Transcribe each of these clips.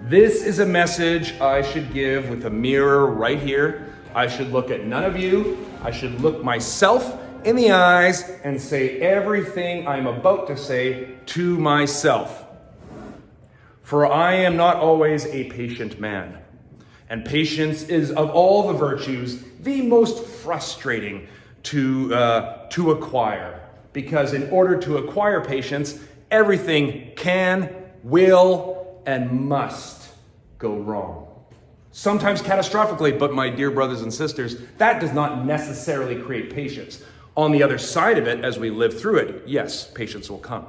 This is a message I should give with a mirror right here. I should look at none of you. I should look myself in the eyes and say everything I'm about to say to myself. For I am not always a patient man. And patience is, of all the virtues, the most frustrating to acquire. Because in order to acquire patience, everything can, will, and must go wrong. Sometimes catastrophically, but my dear brothers and sisters, that does not necessarily create patience. On the other side of it, as we live through it, yes, patience will come.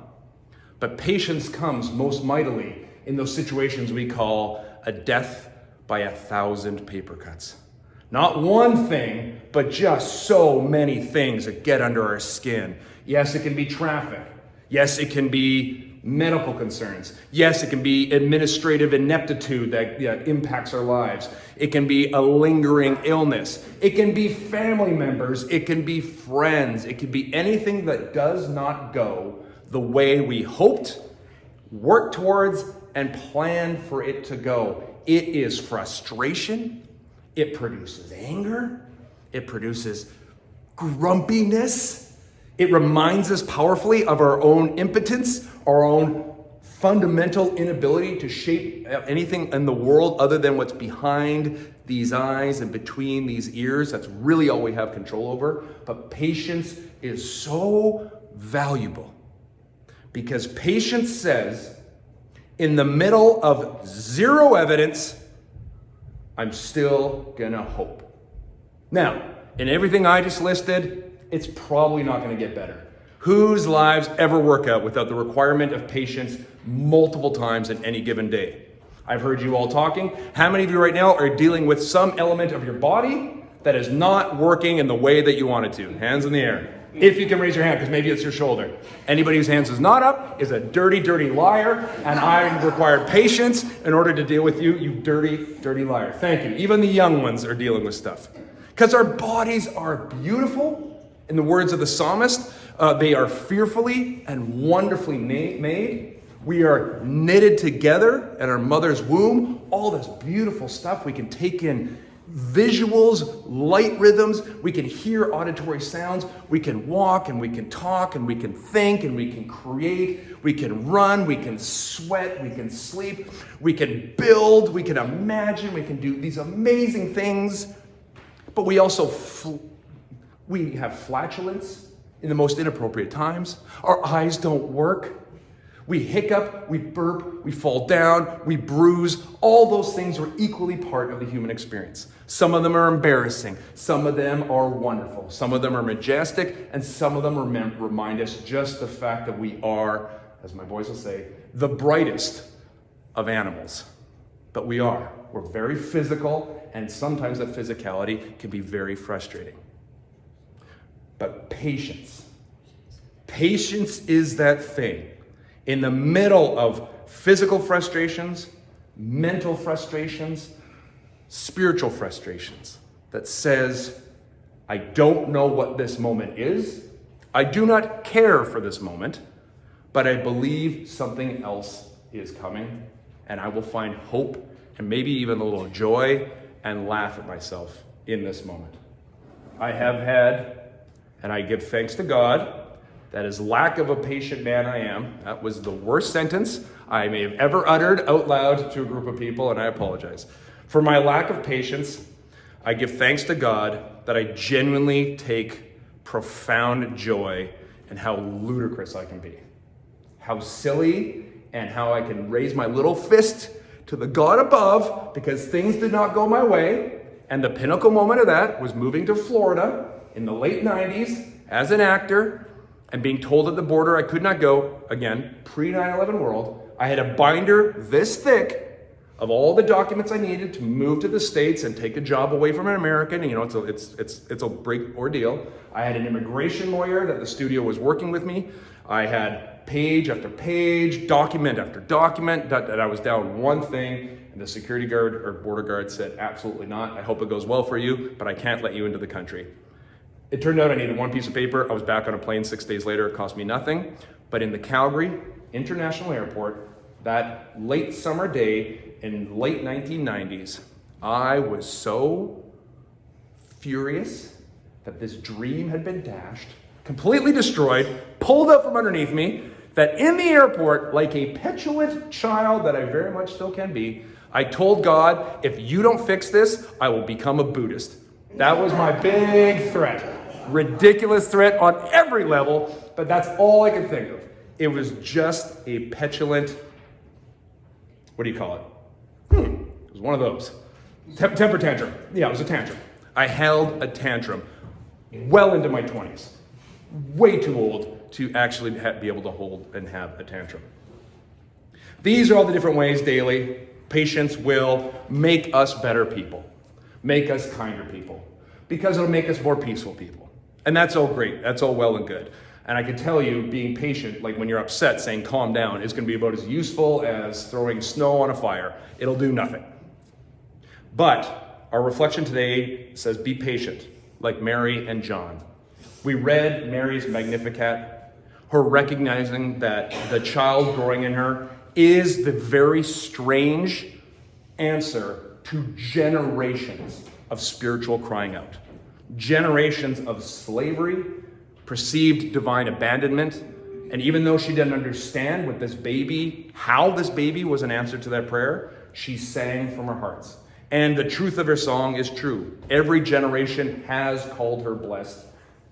But patience comes most mightily in those situations we call a death by 1,000 paper cuts. Not one thing, but just so many things that get under our skin. Yes, it can be traffic. Yes, it can be medical concerns. Yes, it can be administrative ineptitude that impacts our lives. It can be a lingering illness. It can be family members. It can be friends. It can be anything that does not go the way we hoped, worked towards, and planned for it to go. It is frustration. It produces anger. It produces grumpiness. It reminds us powerfully of our own impotence, our own fundamental inability to shape anything in the world other than what's behind these eyes and between these ears. That's really all we have control over. But patience is so valuable because patience says, in the middle of zero evidence, I'm still gonna hope. Now, in everything I just listed, it's probably not going to get better. Whose lives ever work out without the requirement of patience multiple times in any given day? I've heard you all talking. How many of you right now are dealing with some element of your body that is not working in the way that you want it to? Hands in the air. If you can raise your hand, because maybe it's your shoulder. Anybody whose hands is not up is a dirty, dirty liar, and I require patience in order to deal with you, you dirty, dirty liar. Thank you. Even the young ones are dealing with stuff. Because our bodies are beautiful. In the words of the psalmist, they are fearfully and wonderfully made. We are knitted together in our mother's womb. All this beautiful stuff. We can take in visuals, light rhythms. We can hear auditory sounds. We can walk and we can talk and we can think and we can create. We can run. We can sweat. We can sleep. We can build. We can imagine. We can do these amazing things. But we also we have flatulence in the most inappropriate times. Our eyes don't work. We hiccup, we burp, we fall down, we bruise. All those things are equally part of the human experience. Some of them are embarrassing. Some of them are wonderful. Some of them are majestic. And some of them remind us just the fact that we are, as my boys will say, the brightest of animals. But we are. We're very physical, and sometimes that physicality can be very frustrating. But patience is that thing in the middle of physical frustrations, mental frustrations, spiritual frustrations that says, I don't know what this moment is. I do not care for this moment, but I believe something else is coming, and I will find hope and maybe even a little joy and laugh at myself in this moment. I have had, and I give thanks to God, that is lack of a patient man I am. That was the worst sentence I may have ever uttered out loud to a group of people, and I apologize. For my lack of patience, I give thanks to God that I genuinely take profound joy in how ludicrous I can be. How silly, and how I can raise my little fist to the God above because things did not go my way. And the pinnacle moment of that was moving to Florida in the late 90s as an actor and being told at the border I could not go, again, pre-9/11 world. I had a binder this thick of all the documents I needed to move to the States and take a job away from an American. You know, it's a big ordeal. I had an immigration lawyer that the studio was working with me. I had page after page, document after document, that I was down one thing, and the security guard or border guard said, absolutely not. I hope it goes well for you, but I can't let you into the country. It turned out I needed one piece of paper. I was back on a plane 6 days later. It cost me nothing. But in the Calgary International Airport, that late summer day in late 1990s, I was so furious that this dream had been dashed, completely destroyed, pulled out from underneath me, that in the airport, like a petulant child that I very much still can be, I told God, if you don't fix this, I will become a Buddhist. That was my big threat. Ridiculous threat on every level, but that's all I could think of. It was just a petulant, what do you call it? It was one of those. Temper tantrum. Yeah, it was a tantrum. I held a tantrum well into my 20s. Way too old to actually be able to hold and have a tantrum. These are all the different ways daily patience will make us better people, make us kinder people, because it'll make us more peaceful people. And that's all great. That's all well and good. And I can tell you, being patient, like when you're upset, saying calm down, is going to be about as useful as throwing snow on a fire. It'll do nothing. But our reflection today says, be patient, like Mary and John. We read Mary's Magnificat, her recognizing that the child growing in her is the very strange answer to generations of spiritual crying out. Generations of slavery, perceived divine abandonment, and even though she didn't understand what this baby, how this baby was an answer to that prayer, she sang from her heart. And the truth of her song is true. Every generation has called her blessed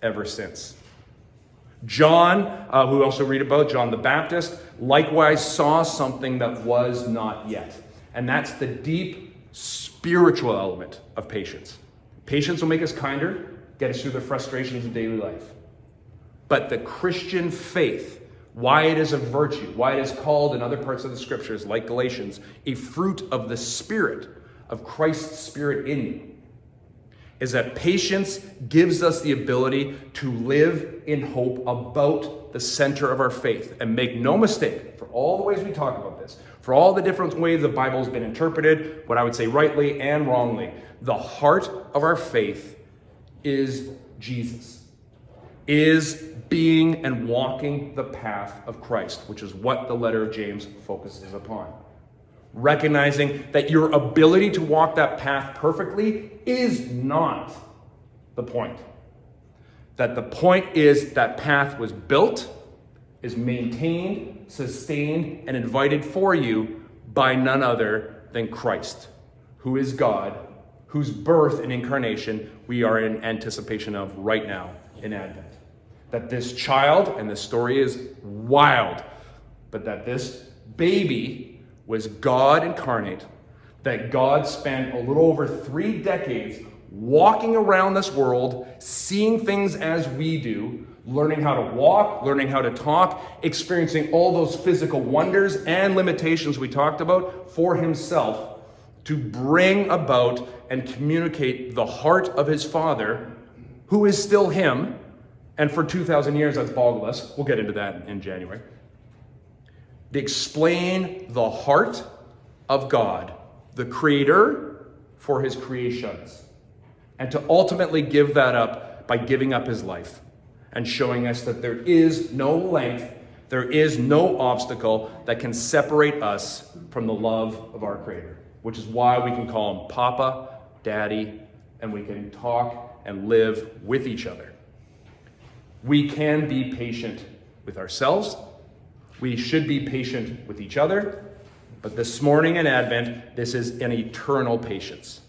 ever since. John, who we also read about, John the Baptist, likewise saw something that was not yet. And that's the deep spiritual element of patience. Patience will make us kinder, get us through the frustrations of daily life. But the Christian faith, why it is a virtue, why it is called in other parts of the scriptures, like Galatians, a fruit of the Spirit, of Christ's Spirit in you, is that patience gives us the ability to live in hope about the center of our faith. And make no mistake, for all the ways we talk about this, for all the different ways the Bible has been interpreted, what I would say rightly and wrongly, the heart of our faith is Jesus, is being and walking the path of Christ, which is what the letter of James focuses upon. Recognizing that your ability to walk that path perfectly is not the point. That the point is that path was built, is maintained, sustained, and invited for you by none other than Christ, who is God, whose birth and incarnation we are in anticipation of right now in Advent. That this child, and the story is wild, but that this baby was God incarnate, that God spent a little over 3 decades walking around this world, seeing things as we do, learning how to walk, learning how to talk, experiencing all those physical wonders and limitations we talked about for himself, to bring about and communicate the heart of his Father, who is still him, and for 2,000 years that's Bogless. We'll get into that in January. To explain the heart of God, the Creator, for his creations, and to ultimately give that up by giving up his life and showing us that there is no length, there is no obstacle that can separate us from the love of our Creator, which is why we can call him Papa, Daddy, and we can talk and live with each other. We can be patient with ourselves. We should be patient with each other. But this morning in Advent, this is an eternal patience.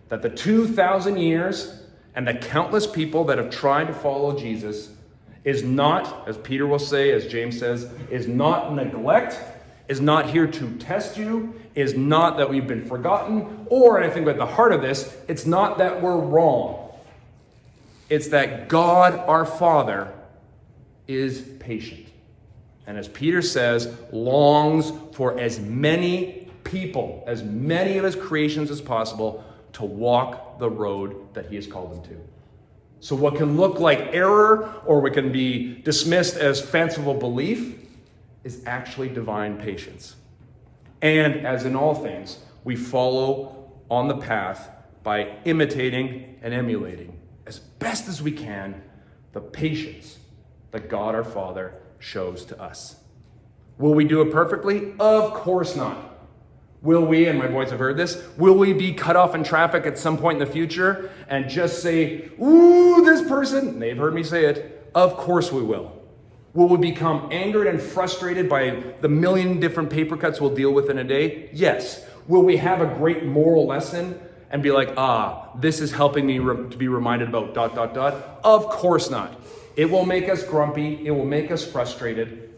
That the 2,000 years and the countless people that have tried to follow Jesus is not, as Peter will say, as James says, is not neglect, is not here to test you, is not that we've been forgotten, or, and I think at the heart of this, it's not that we're wrong. It's that God, our Father, is patient. And as Peter says, longs for as many people, as many of his creations as possible, to walk the road that he has called them to. So what can look like error or what can be dismissed as fanciful belief is actually divine patience. And as in all things, we follow on the path by imitating and emulating as best as we can the patience that God our Father shows to us. Will we do it perfectly? Of course not. Will we, and my boys have heard this, will we be cut off in traffic at some point in the future and just say, ooh, this person? They've heard me say it. Of course we will. Will we become angered and frustrated by the million different paper cuts we'll deal with in a day? Yes. Will we have a great moral lesson and be like, this is helping me to be reminded about ... Of course not. It will make us grumpy. It will make us frustrated.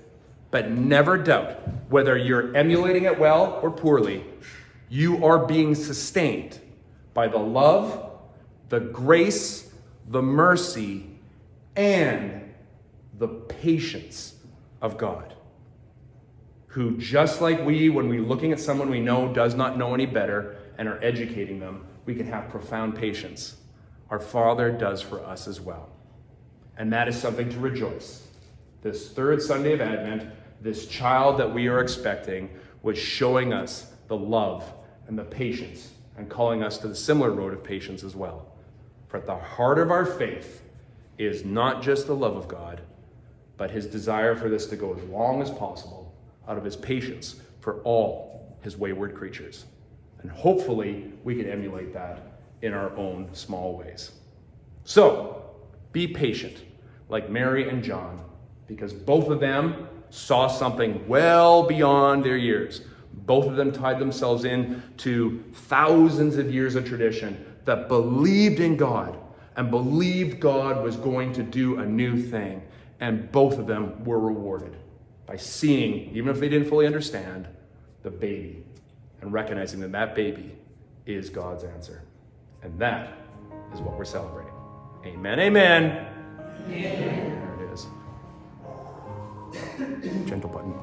But never doubt, whether you're emulating it well or poorly, you are being sustained by the love, the grace, the mercy, and the patience of God, who, just like we, when we're looking at someone we know does not know any better and are educating them, we can have profound patience. Our Father does for us as well. And that is something to rejoice. This third Sunday of Advent, this child that we are expecting was showing us the love and the patience and calling us to the similar road of patience as well. For at the heart of our faith is not just the love of God, but his desire for this to go as long as possible out of his patience for all his wayward creatures. And hopefully we can emulate that in our own small ways. So be patient like Mary and John, because both of them saw something well beyond their years. Both of them tied themselves in to thousands of years of tradition that believed in God and believed God was going to do a new thing. And both of them were rewarded by seeing, even if they didn't fully understand, the baby and recognizing that that baby is God's answer. And that is what we're celebrating. Amen, amen. Amen. There it is. Gentle button.